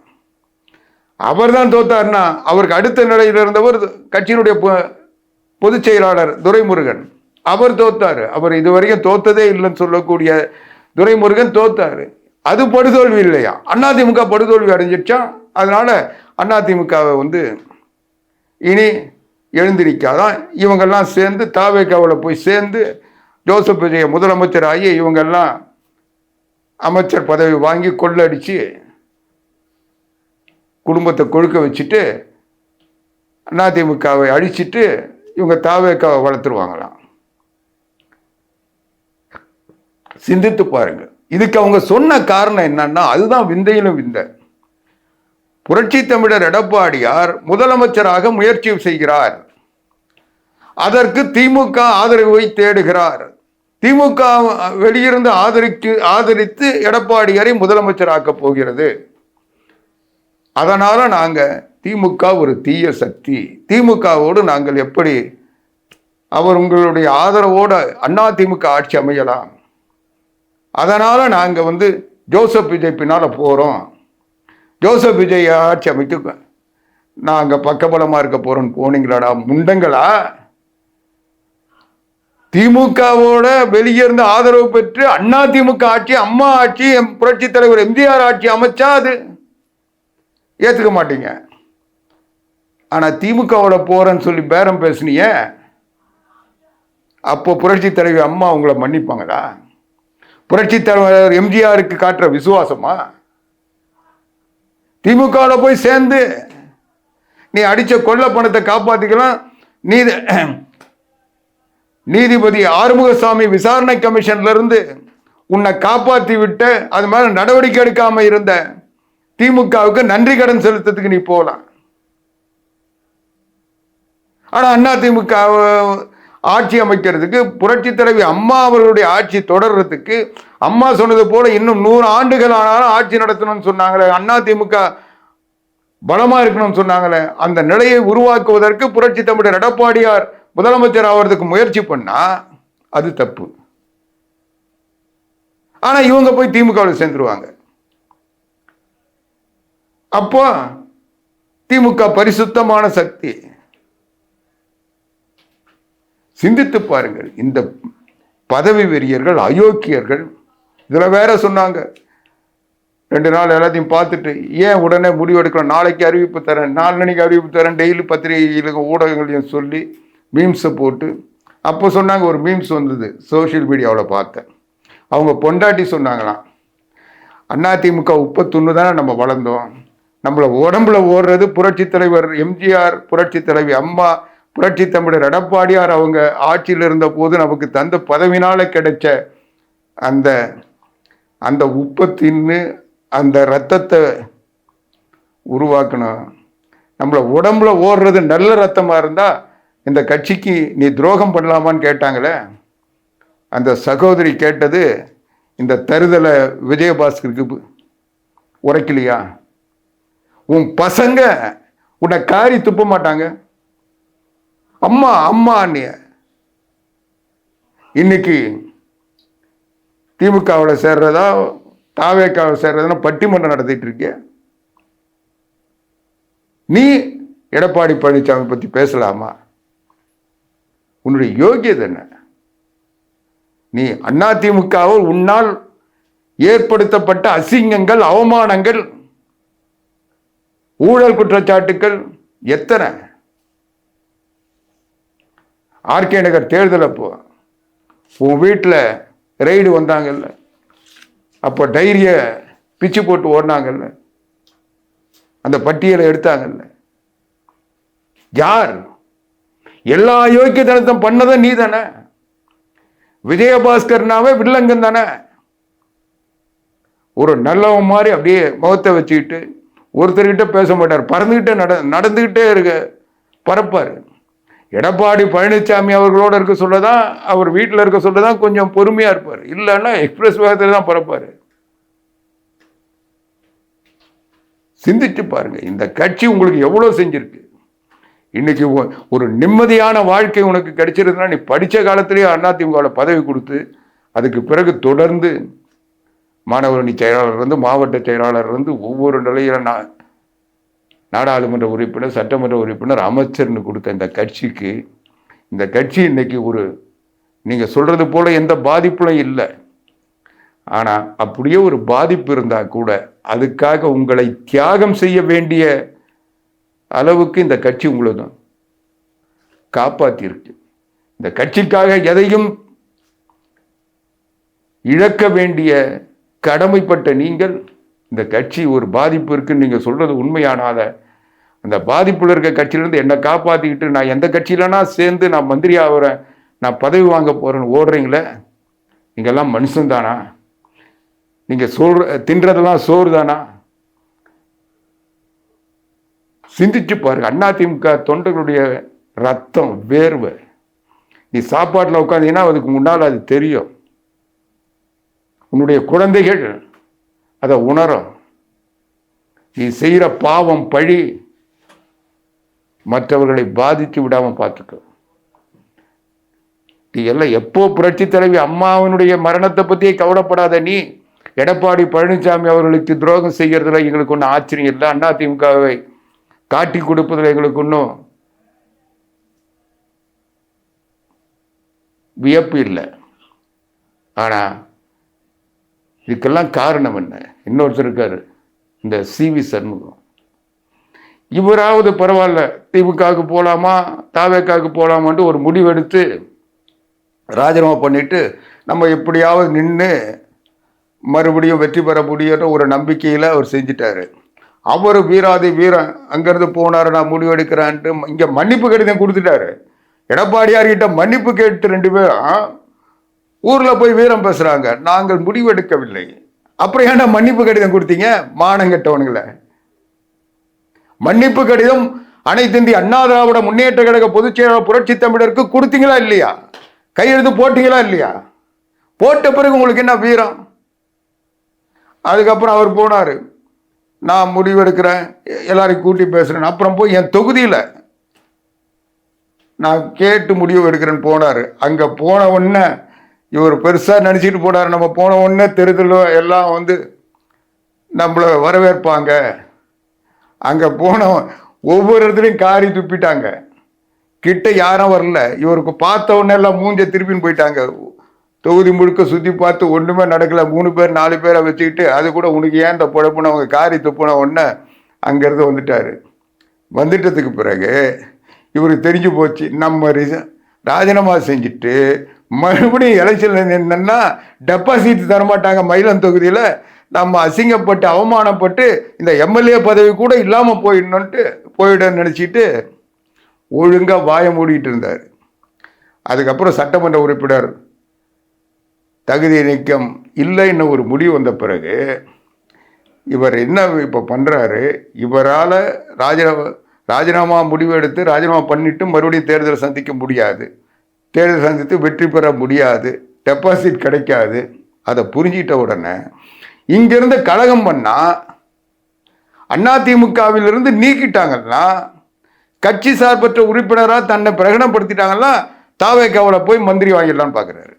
அவர் தான் தோத்தார்னா அவருக்கு அடுத்த நிலையில் இருந்தவர் கட்சியினுடைய பொதுச் செயலாளர் துரைமுருகன், அவர் தோத்தாரு. அவர் இதுவரைக்கும் தோத்ததே இல்லைன்னு சொல்லக்கூடிய துரைமுருகன் தோத்தாரு. அது படுதோல்வி இல்லையா? அதிமுக படுதோல்வி அடைஞ்சிச்சா? அதனால அதிமுகவை இனி எழுந்திருக்காதான். இவங்கெல்லாம் சேர்ந்து தாவேக்காவில் போய் சேர்ந்து ஜோசப் விஜய முதலமைச்சர் ஆகி இவங்கெல்லாம் அமைச்சர் பதவி வாங்கி கொள்ளடிச்சு குடும்பத்தை கொழுக்க வச்சுட்டு அதிமுகவை அழிச்சிட்டு இவங்க தாவேக்காவை வளர்த்துருவாங்களாம். சிந்தித்து பாருங்க. இதுக்கு அவங்க சொன்ன காரணம் என்னன்னா, அதுதான் விந்தையிலும் விந்தை. புரட்சி தமிழர் எடப்பாடியார் முதலமைச்சராக முயற்சி செய்கிறார். அதற்கு திமுக ஆதரவை தேடுகிறார். திமுக வெளியிருந்து ஆதரித்து எடப்பாடியாரை முதலமைச்சராக்க போகிறது. அதனால நாங்க திமுக ஒரு தீய சக்தி, திமுகவோடு நாங்கள் எப்படி உங்களுடைய ஆதரவோடு அதிமுக ஆட்சி அமையலாம், அதனால நாங்க ஜோசப் விஜய் பின்னால போறோம், ஜோசப் விஜய் ஆட்சி அமைத்து நாங்க பக்கபலமா இருக்க போறோம் போனீங்களாடா முண்டங்களா? திமுகவோட வெளியிருந்து ஆதரவு பெற்று அதிமுக ஆட்சி, அம்மா ஆட்சி, புரட்சி தலைவர் எம்ஜிஆர் ஆட்சி அமைச்சா அது ஏத்துக்க மாட்டீங்க. ஆனா திமுகவோட போறேன்னு சொல்லி பேரம் பேசுனீங்க, அப்போ புரட்சி தலைவி அம்மா உங்களை மன்னிப்பாங்களா? புரட்சி தலைவர் எம்ஜிஆருக்கு காட்டுற விசுவாசமா? திமுகவோட போய் சேர்ந்து நீ அடிச்ச கொள்ள பணத்தை காப்பாத்திக்கலாம். நீதிபதி ஆறுமுகசாமி விசாரணை கமிஷன்ல இருந்து உன்னை காப்பாற்றி விட்டு அது மேல நடவடிக்கை எடுக்காம இருந்த திமுகவுக்கு நன்றி கடன் செலுத்ததுக்கு நீ போகலாம். ஆனா அதிமுக ஆட்சி அமைக்கிறதுக்கு, புரட்சி தலைவி அம்மா அவர்களுடைய ஆட்சி தொடர்றதுக்கு, அம்மா சொன்னது போல இன்னும் 100 ஆண்டுகள் ஆனாலும் ஆட்சி நடத்தணும்னு சொன்னாங்களே, அதிமுக பலமா இருக்கணும்னு சொன்னாங்களே, அந்த நிலையை உருவாக்குவதற்கு புரட்சி தமிழர் எடப்பாடியார் முதலமைச்சர் ஆவறதுக்கு முயற்சி பண்ணா அது தப்பு. ஆனா இவங்க போய் திமுகவில் சேர்ந்துருவாங்க. அப்போ திமுக பரிசுத்தமான சக்தி. சிந்தித்து பாருங்கள். இந்த பதவி வெறியர்கள், அயோக்கியர்கள். இதுல வேற சொன்னாங்க, 2 நாள் எல்லாத்தையும் பார்த்துட்டு ஏன் உடனே முடிவெடுக்கலாம், நாளைக்கு அறிவிப்பு தரேன், நாளைக்கு அறிவிப்பு தரேன், டெய்லி பத்திரிகைகளுக்கு ஊடகங்களையும் சொல்லி மீம்ஸை போட்டு. அப்போ சொன்னாங்க, ஒரு மீம்ஸ் வந்தது சோசியல் மீடியாவில் பார்த்தேன். அவங்க பொண்டாட்டி சொன்னாங்களாம், அதிமுக 31 தானே நம்ம வளர்ந்தோம், நம்மளை உடம்புல ஓடுறது புரட்சி தலைவர் எம்ஜிஆர், புரட்சி தலைவி அம்மா, புரட்சி தமிழர் எடப்பாடியார் அவங்க ஆட்சியில் இருந்த போது நமக்கு தந்த பதவினால கிடைச்ச அந்த அந்த உப்பை தின்னு அந்த ரத்தத்தை உருவாக்கணும். நம்மளை உடம்புல ஓடுறது நல்ல ரத்தமா இருந்தா இந்த கட்சிக்கு நீ துரோகம் பண்ணலாமான்னு கேட்டாங்களே, அந்த சகோதரி கேட்டது இந்த தருதலை விஜயபாஸ்கருக்கு உரைக்கலையா? உன் பசங்க உன்னை காரி துப்ப மாட்டாங்க? அம்மா அம்மா அண்ணிய இன்னைக்கு திமுகவில் சேர்றதா தாவேக்காவில் சேர்றதா பட்டிமன்றம் நடத்திட்டு இருக்க. நீ எடப்பாடி பழனிசாமி பத்தி பேசலாமா? உன்னுடைய யோகியதை என்ன? நீ அதிமுகவில் உன்னால் ஏற்படுத்தப்பட்ட அசிங்கங்கள், அவமானங்கள், ஊழல் குற்றச்சாட்டுக்கள் எத்தனை? ஆர்கே நகர் தேர்தல் அப்போ உன் வீட்டில் ரெய்டு வந்தாங்கல்ல, அப்போ டைரிய பிச்சு போட்டு ஓடினாங்கல்ல, அந்த பட்டியலை எடுத்தாங்கல்ல, யார்? எல்லா யோக்கியத்தனத்தையும் பண்ணதை நீ தானே. விஜயபாஸ்கர்னாவே வில்லங்கன் தானே. ஒரு நல்லவன் மாதிரி அப்படியே முகத்தை வச்சுக்கிட்டு ஒருத்தர்கிட்ட பேச மாட்டார், பறந்துகிட்டே நடந்துகிட்டே இருக்க பறப்பாரு. எடப்பாடி பழனிசாமி அவர்களோட இருக்க சொல்லதான், அவர் வீட்டில் இருக்க சொல்லதான் கொஞ்சம் பொறுமையா இருப்பார், இல்லைன்னா எக்ஸ்பிரஸ் வேகத்தில் தான் பறப்பாரு. சிந்திச்சு பாருங்க, இந்த கட்சி உங்களுக்கு எவ்வளவு செஞ்சிருக்கு. இன்னைக்கு ஒரு நிம்மதியான வாழ்க்கை உனக்கு கிடைச்சிருந்தா நீ படிச்ச காலத்திலேயே அதிமுகவில் பதவி கொடுத்து அதுக்கு பிறகு தொடர்ந்து மாணவரணி செயலாளர் இருந்து மாவட்ட செயலாளர் இருந்து ஒவ்வொரு நிலையில நாடாளுமன்ற உறுப்பினர், சட்டமன்ற உறுப்பினர், அமைச்சர்னு கொடுத்த இந்த கட்சிக்கு, இந்த கட்சி இன்னைக்கு நீங்க சொல்றது போல எந்த பாதிப்பும் இல்லை. ஆனா அப்படியே ஒரு பாதிப்பு இருந்தா கூட அதுக்காக உங்களை தியாகம் செய்ய வேண்டிய அளவுக்கு இந்த கட்சி உங்களை காப்பாத்தி இருக்கு. இந்த கட்சிக்காக எதையும் இழக்க வேண்டிய கடமைப்பட்ட நீங்கள், இந்த கட்சி ஒரு பாதிப்பு இருக்குன்னு நீங்க சொல்றது உண்மையானாத, அந்த பாதிப்புல இருக்க கட்சியிலிருந்து என்னை காப்பாத்திக்கிட்டு நான் எந்த கட்சியிலனா சேர்ந்து நான் மந்திரி ஆகிறேன், நான் பதவி வாங்க போறேன்னு ஓடுறீங்களே, நீங்கெல்லாம் மனுஷன் தானா? நீங்க தின்றதெல்லாம் சோறு தானா? சிந்திச்சு பாருங்க. அதிமுக தொண்டர்களுடைய ரத்தம், வேர்வை. நீ சாப்பாட்டில் உட்காந்தீங்கன்னா அதுக்கு முன்னால் அது தெரியும். உன்னுடைய குழந்தைகள் அதை உணரும். நீ செய்கிற பாவம், பழி மற்றவர்களை பாதித்து விடாம பார்த்துக்க. நீ எல்லாம் எப்போ புரட்சி தலைவி அம்மாவினுடைய மரணத்தை பத்தியே கவலைப்படாத. நீ எடப்பாடி பழனிசாமி அவர்களுக்கு துரோகம் செய்யறதுல எங்களுக்கு ஒன்றும் ஆச்சரியம் இல்லை. அதிமுகவை காட்டி கொடுப்பதில் எங்களுக்கு ஒன்றும் வியப்பு இல்லை. ஆனா இதுக்கெல்லாம் காரணம் என்ன? இன்னொருத்தர் இருக்காரு, இந்த சி.வி. சண்முகம். இவராவது பரவாயில்ல, திமுகவுக்கு போகலாமா தாவேக்காவுக்கு போகலாமான்ட்டு ஒரு முடிவெடுத்து ராஜினாமா பண்ணிட்டு நம்ம எப்படியாவது நின்று மறுபடியும் வெற்றி பெற முடியுன்ற ஒரு நம்பிக்கையில் அவர் செஞ்சிட்டாரு. அவர் வீராதி வீரன் அங்கேருந்து போனார், நான் முடிவெடுக்கிறான்ட்டு இங்கே மன்னிப்பு கடிதம் கொடுத்துட்டாரு. எடப்பாடியார்கிட்ட மன்னிப்பு கேட்டு 2 பேரும் ஊரில் போய் வீரம் பேசுகிறாங்க, நாங்கள் முடிவெடுக்கவில்லை. அப்புறம் ஏன்னா மன்னிப்பு கடிதம் கொடுத்தீங்க? மானங்கட்டவனுங்களை. மன்னிப்பு கடிதம் அனைத்து இந்திய அண்ணா திராவிட முன்னேற்ற கழக பொதுச் செயலாளர் புரட்சி தமிழருக்கு கொடுத்தீங்களா இல்லையா? கையெழுத்து போட்டீங்களா இல்லையா? போட்ட பிறகு உங்களுக்கு என்ன வீரம்? அதுக்கப்புறம் அவர் போனார், நான் முடிவெடுக்கிறேன், எல்லாரையும் கூட்டி பேசுகிறேன். அப்புறம் போய் என் தொகுதியில் நான் கேட்டு முடிவு எடுக்கிறேன்னு போனார். அங்கே போன உடனே இவர் பெருசாக நினச்சிட்டு போனார், நம்ம போன உடனே தெருத்தில் எல்லாம் நம்மளை வரவேற்பாங்க. அங்கே போன ஒவ்வொரு இடத்துலையும் காரி துப்பிட்டாங்க. கிட்ட யாரும் வரல. இவருக்கு பார்த்த உடனே எல்லாம் மூஞ்ச திருப்பின்னு போயிட்டாங்க. தொகுதி முழுக்க சுற்றி பார்த்து ஒன்றுமே நடக்கலை. 3 பேர் 4 பேரை வச்சுக்கிட்டு, அது கூட உனக்கு ஏன் இந்த பொழப்புன்னு அவங்க காரி துப்புன உடனே அங்கேருந்து வந்துட்டார். வந்துட்டதுக்கு பிறகு இவருக்கு தெரிஞ்சு போச்சு, நம்ம ராஜினாமா செஞ்சுட்டு மறுபடியும் எலெக்ஷனில் நின்னா டெபாசிட் தரமாட்டாங்க மயிலம் தொகுதியில், நம்ம அசிங்கப்பட்டு அவமானப்பட்டு இந்த எம்எல்ஏ பதவி கூட இல்லாமல் போயிடுன்னு நினச்சிட்டு ஒழுங்காக வாய மூடிட்டு இருந்தார். அதுக்கப்புறம் சட்டமன்ற உறுப்பினர் தகுதி நீக்கம் இல்லைன்னு ஒரு முடிவு வந்த பிறகு இவர் என்ன இப்போ பண்ணுறாரு, இவரால் ராஜினாமா முடிவு எடுத்து ராஜினாமா பண்ணிட்டு மறுபடியும் தேர்தலை சந்திக்க முடியாது, தேர்தல் சந்தித்து வெற்றி பெற முடியாது, டெபாசிட் கிடைக்காது. அதை புரிஞ்சிட்ட உடனே இங்கிருந்து கழகம் பண்ணா அதிமுகவிலிருந்து நீக்கிட்டாங்கன்னா, கட்சி சார்பற்ற உறுப்பினராக தன்னை பிரகடனப்படுத்திட்டாங்கன்னா தாவேக்காவில் போய் மந்திரி வாங்கிடலான்னு பார்க்குறாரு.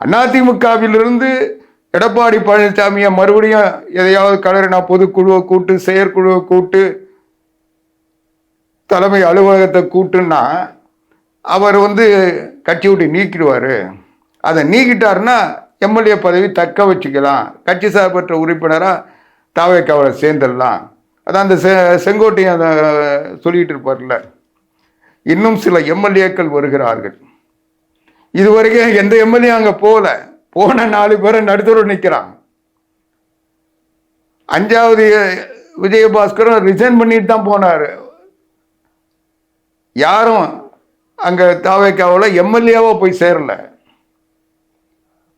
அதிமுகவிலிருந்து எடப்பாடி பழனிசாமியை மறுபடியும் எதையாவது கலர், நான் பொதுக்குழுவை கூட்டு, செயற்குழுவை கூட்டு, தலைமை அலுவலகத்தை கூட்டுன்னா அவர் கட்சி விட்டு நீக்கிடுவார். அதை நீக்கிட்டாருன்னா எம்எல்ஏ பதவி தக்க வச்சுக்கலாம், கட்சி சார்பற்ற உறுப்பினராக தாவேக்காவில் சேர்ந்துடலாம். அதான் அந்த செங்கோட்டையும் அதை சொல்லிட்டு இருப்பார்ல. இன்னும் சில எம்எல்ஏக்கள் வருகிறார்கள். இதுவரைக்கும் எந்த எம்எல்ஏ அங்கே போன 4 பேரை நடுத்தர நிற்கிறான். 5வது விஜயபாஸ்கரும் ரிசைன் பண்ணிட்டு தான் போனார். யாரும் அங்கே தாவேக்காவில் எம்எல்ஏவா போய் சேரல.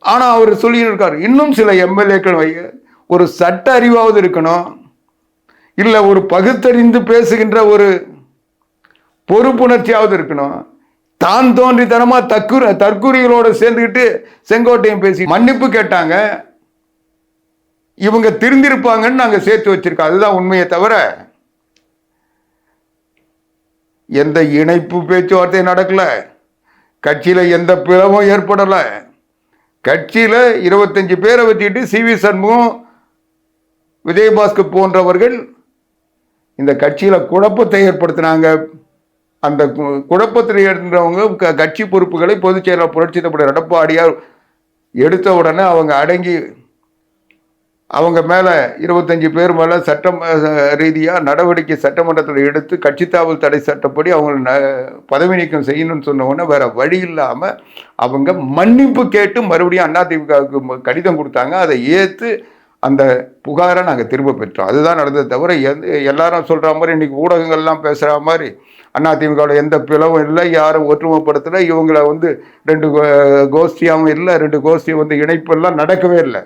ஆனால் அவர் சொல்லிட்டு இருக்காரு, இன்னும் சில எம்எல்ஏக்கள் ஒரு சட்ட அறிவாவது இருக்கணும், இல்லை ஒரு பகுத்தறிந்து பேசுகின்ற ஒரு பொறுப்புணர்ச்சியாவது இருக்கணும். தான் தோன்றித்தனமா தற்குறிகளோட சேர்ந்துக்கிட்டு செங்கோட்டையும் பேசி மன்னிப்பு கேட்டாங்க. இவங்க திருந்திருப்பாங்கன்னு நாங்க சேர்த்து வச்சிருக்கோம். அதுதான் உண்மையை தவிர எந்த இணைப்பு பேச்சுவார்த்தை நடக்கல, கட்சியில எந்த பிளவும் ஏற்படல, கட்சியில 25 பேரை வச்சுக்கிட்டு சி.வி. சண்முகம், விஜயபாஸ்கர் போன்றவர்கள் இந்த கட்சியில குழப்பத்தை ஏற்படுத்தினாங்க. அந்த குழப்பத்தில் இருந்தவங்க கட்சி பொறுப்புகளை பொதுச் செயலாளர் புரட்சி தலைவர் எடப்பாடியார் எடுத்த உடனே அவங்க அடங்கி அவங்க மேல 25 பேர் மேல சட்டம் ரீதியா நடவடிக்கை சட்டமன்றத்தில் எடுத்து கட்சி தாவல் தடை சட்டப்படி அவங்க பதவி நீக்கம் செய்யணும்னு சொன்ன உடனே வேற வழி இல்லாம அவங்க மன்னிப்பு கேட்டு மறுபடியும் அதிமுகவுக்கு கடிதம் கொடுத்தாங்க. அதை ஏத்து அந்த புகாரை நாங்கள் திரும்ப பெற்றோம். அதுதான் நடந்தது. தவிர எல்லாரும் சொல்ற மாதிரி இன்னைக்கு ஊடகங்கள்லாம் பேசுற மாதிரி அதிமுகவோட எந்த பிளவும் இல்லை, யாரும் ஒற்றுமைப்படுத்தலை, இவங்களை 2 கோஷ்டியாகவும் இல்லை, 2 கோஷ்டியும் இணைப்பெல்லாம் நடக்கவே இல்லை.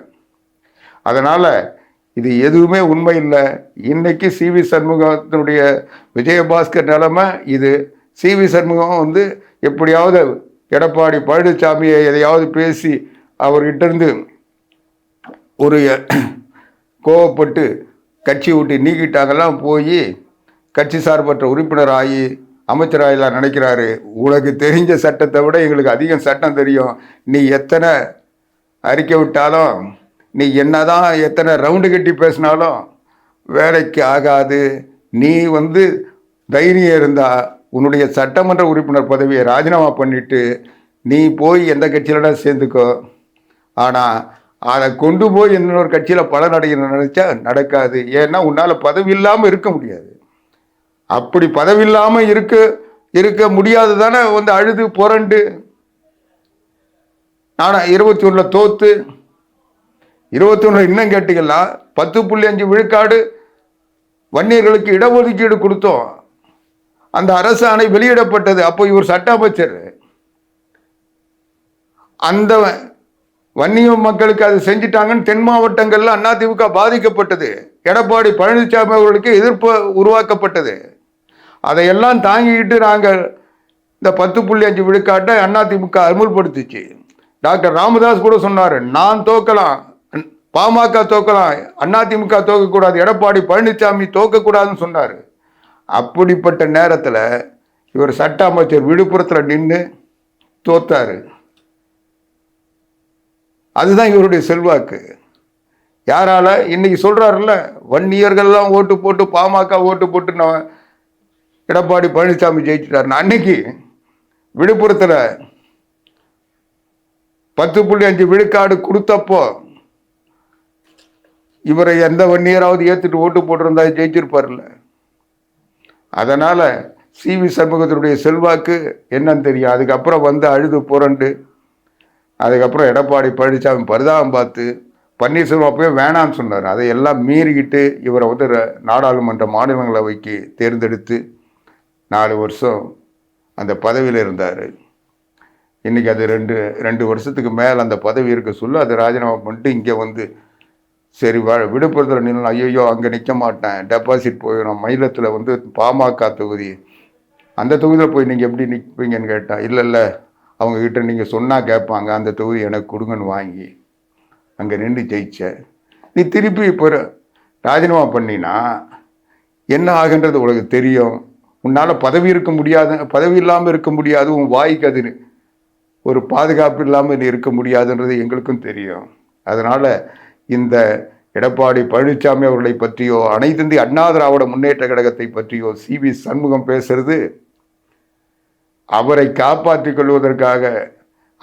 அதனால இது எதுவுமே உண்மை இல்லை. இன்னைக்கு சி.வி. சண்முகத்தினுடைய விஜயபாஸ்கர் நிலைமை இது. சி.வி. சண்முகம் எப்படியாவது எடப்பாடி பழனிசாமியை எதையாவது பேசி அவர்கிட்ட இருந்து ஒரு கோவப்பட்டு கட்சி விட்டு நீக்கிட்டாங்கலாம் போய் கட்சி சார்பற்ற உறுப்பினர் ஆகி அமைச்சராகலாம் நினைக்கிறாரு. உனக்கு தெரிஞ்ச சட்டத்தை விட எங்களுக்கு அதிகம் சட்டம் தெரியும். நீ எத்தனை அறிக்கை விட்டாலும், நீ என்னதான் எத்தனை ரவுண்டு கட்டி பேசினாலும் வேலைக்கு ஆகாது. நீ தைரியம் இருந்தா உன்னுடைய சட்டமன்ற உறுப்பினர் பதவியை ராஜினாமா பண்ணிட்டு நீ போய் எந்த கட்சியிலடா சேர்ந்துக்கோ. ஆனால் அதை கொண்டு போய் இன்னொரு கட்சியில் பலன் அடையணும்னு நினைச்சா நடக்காது. ஏன்னா உன்னால பதவி இல்லாமல் இருக்க முடியாது. அப்படி பதவி இல்லாமல் இருக்க முடியாது தானே அழுது புரண்டு நானா 21 தோத்து 21 இன்னும் கேட்டீங்களா 10.5 விழுக்காடு வன்னியர்களுக்கு இடஒதுக்கீடு கொடுத்தோம். அந்த அரசாணை வெளியிடப்பட்டது. அப்போ இவர் சட்ட அமைச்சர். அந்த வன்னிய மக்களுக்கு அது செஞ்சிட்டாங்கன்னு தென் மாவட்டங்கள்ல அதிமுக பாதிக்கப்பட்டது. எடப்பாடி பழனிசாமி அவர்களுக்கு எதிர்ப்பு உருவாக்கப்பட்டது. அதையெல்லாம் தாங்கிக்கிட்டு நாங்கள் இந்த 10.5 விழுக்காட்டை அதிமுக அமுல்படுத்திச்சு. டாக்டர் ராமதாஸ் கூட சொன்னார், நான் தோக்கலாம், பாமக தோக்கலாம், அதிமுக தோக்கக்கூடாது, எடப்பாடி பழனிசாமி தோக்கக்கூடாதுன்னு சொன்னார். அப்படிப்பட்ட நேரத்தில் இவர் சட்ட அமைச்சர் விழுப்புரத்தில் நின்று தோத்தாரு. அதுதான் இவருடைய செல்வாக்கு. யாரால இன்னைக்கு சொல்றாருல்ல, வன்னியர்கள்லாம் ஓட்டு போட்டு பாமக ஓட்டு போட்டு நான் எடப்பாடி பழனிசாமி ஜெயிச்சிட்டாரு. அன்னைக்கு விழுப்புரத்தில் 10.5 விழுக்காடு கொடுத்தப்போ இவரை எந்த வன்னியராவது ஏத்துட்டு ஓட்டு போட்டிருந்தா ஜெயிச்சிருப்பார்ல. அதனால சி.வி. சண்முகத்தினுடைய செல்வாக்கு என்னன்னு தெரியும். அதுக்கப்புறம் அழுது புரண்டு அதுக்கப்புறம் எடப்பாடி பழனிசாமி பரிதாபம் பார்த்து பன்னீர்செல்வம் அப்பவே வேணான்னு சொன்னார். அதையெல்லாம் மீறிக்கிட்டு இவரை நாடாளுமன்ற மாநிலங்களவைக்கு தேர்ந்தெடுத்து 4 வருஷம் அந்த பதவியில் இருந்தார். இன்னைக்கு அது 2 வருஷத்துக்கு மேலே அந்த பதவி இருக்க சொல்ல அதை ராஜினாமா பண்ணிட்டு இங்கே சரி விழுப்புரத்தில் நின்று ஐயோ அங்கே நிற்க மாட்டேன், டெபாசிட் போயிடும், மயிலத்தில் பாமக தொகுதி, அந்த தொகுதியில் போய் நீங்கள் எப்படி நிற்பீங்கன்னு கேட்டால், இல்லை அவங்கக்கிட்ட நீங்கள் சொன்னால் கேட்பாங்க, அந்த தொகுதி எனக்கு கொடுங்கன்னு வாங்கி அங்கே நின்று ஜெயிச்ச. நீ திருப்பி இப்போ ராஜினாமா பண்ணினா என்ன ஆகுன்றது உனக்கு தெரியும். உன்னால் பதவி இருக்க முடியாது, பதவி இல்லாமல் இருக்க முடியாது, உன் வாய்க்கு அது ஒரு பாதுகாப்பு இல்லாமல் நீ இருக்க முடியாதுன்றது எங்களுக்கும் தெரியும். அதனால் இந்த எடப்பாடி பழனிசாமி அவர்களை பற்றியோ அனைத்து இந்திய அண்ணா திராவிட முன்னேற்ற கழகத்தை பற்றியோ சி.வி. சண்முகம் பேசுறது அவரை காப்பாற்றிக் கொள்வதற்காக,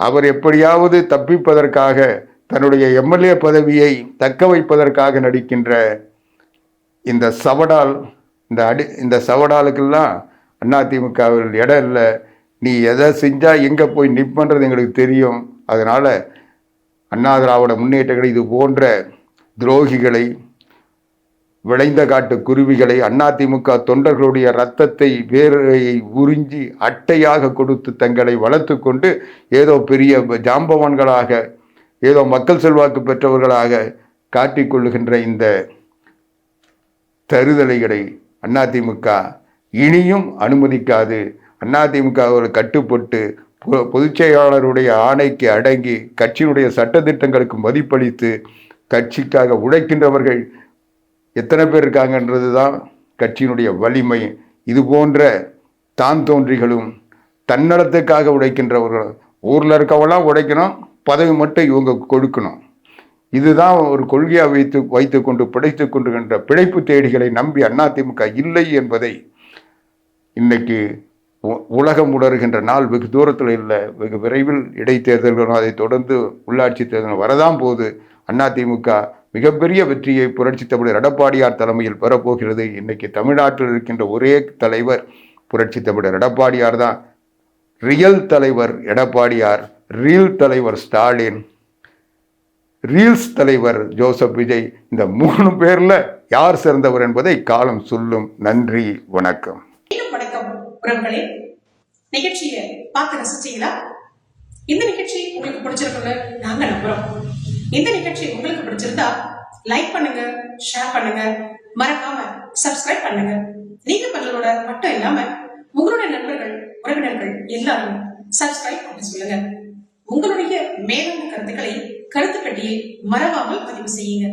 அவர் எப்படியாவது தப்பிப்பதற்காக, தன்னுடைய எம்எல்ஏ பதவியை தக்க வைப்பதற்காக நடிக்கின்ற இந்த சவடால், இந்த சவடாலுக்கெல்லாம் அதிமுகவில் இடம் இல்லை. நீ எதை செஞ்சா எங்கே போய் நிற்பன்றது எங்களுக்கு தெரியும். அதனால அண்ணா திராவிட முன்னேற்ற கழகம் இது போன்ற துரோகிகளை, விளைந்த காட்டு குருவிகளை, அதிமுக தொண்டர்களுடைய இரத்தத்தை வேரையை உறிஞ்சி அட்டையாக கொடுத்து தங்களை வளர்த்து கொண்டு ஏதோ பெரிய ஜாம்பவான்களாக, ஏதோ மக்கள் செல்வாக்கு பெற்றவர்களாக காட்டிக்கொள்ளுகின்ற இந்த தருதலைகளை அதிமுக இனியும் அனுமதிக்காது. அதிமுக கட்டுப்பட்டு பொதுச் செயலாளருடைய ஆணைக்கு அடங்கி கட்சியினுடைய சட்டத்திட்டங்களுக்கு மதிப்பளித்து கட்சிக்காக உழைக்கின்றவர்கள் எத்தனை பேர் இருக்காங்கன்றது தான் கட்சியினுடைய வலிமை. இது போன்ற தான் தோன்றிகளும் தன்னலத்துக்காக உழைக்கின்றவர்களும், ஊரில் இருக்கவெல்லாம் உழைக்கணும், பதவி மட்டும் இவங்க கொடுக்கணும். இதுதான் ஒரு கொள்கையாக வைத்து கொண்டு பிழைத்து கொண்டுகின்ற பிழைப்பு தேடிகளை நம்பி அதிமுக இல்லை என்பதை இன்னைக்கு உலகம் உணர்கின்ற நாள் வெகு தூரத்தில் இல்லை. வெகு விரைவில் இடைத்தேர்தல்களும் அதை தொடர்ந்து உள்ளாட்சி தேர்தல் வரதான் போது. அதிமுக மிகப்பெரிய வெற்றியை புரட்சி தமிழர் எடப்பாடியார் தலைமையில் பெறப்போகிறது. இன்னைக்கு தமிழ்நாட்டில் இருக்கின்ற ஒரே தலைவர் புரட்சி தமிழர் எடப்பாடியார் தான். ரியல் தலைவர் எடப்பாடியார், ரீல் தலைவர் ஸ்டாலின், ரீல்ஸ் தலைவர் ஜோசப் விஜய். இந்த 3 பேர்ல யார் சிறந்தவர் என்பதை காலம் சொல்லும். நன்றி, வணக்கம். வணக்கம் உறவுகளே, நிகழ்ச்சியை பார்த்து ரசிச்சீங்களா? இந்த நிகழ்ச்சி உங்களுக்கு பிடிச்சிருக்குன்னு நாங்க நம்புறோம். இந்த நிகழ்ச்சி உங்களுக்கு பிடிச்சிருந்தா லைக் பண்ணுங்க, ஷேர் பண்ணுங்க, மறக்காம சப்ஸ்கிரைப் பண்ணுங்க. நீங்க பண்றதோட மட்டும் இல்லாம உங்களுடைய நண்பர்கள், உறவினர்கள் எல்லாரும் சப்ஸ்கிரைப் பண்ண சொல்லுங்க. உங்களுடைய மேலான கருத்துக்களை கருத்து பெட்டியில் மறவாமல் பதிவு செய்யுங்க.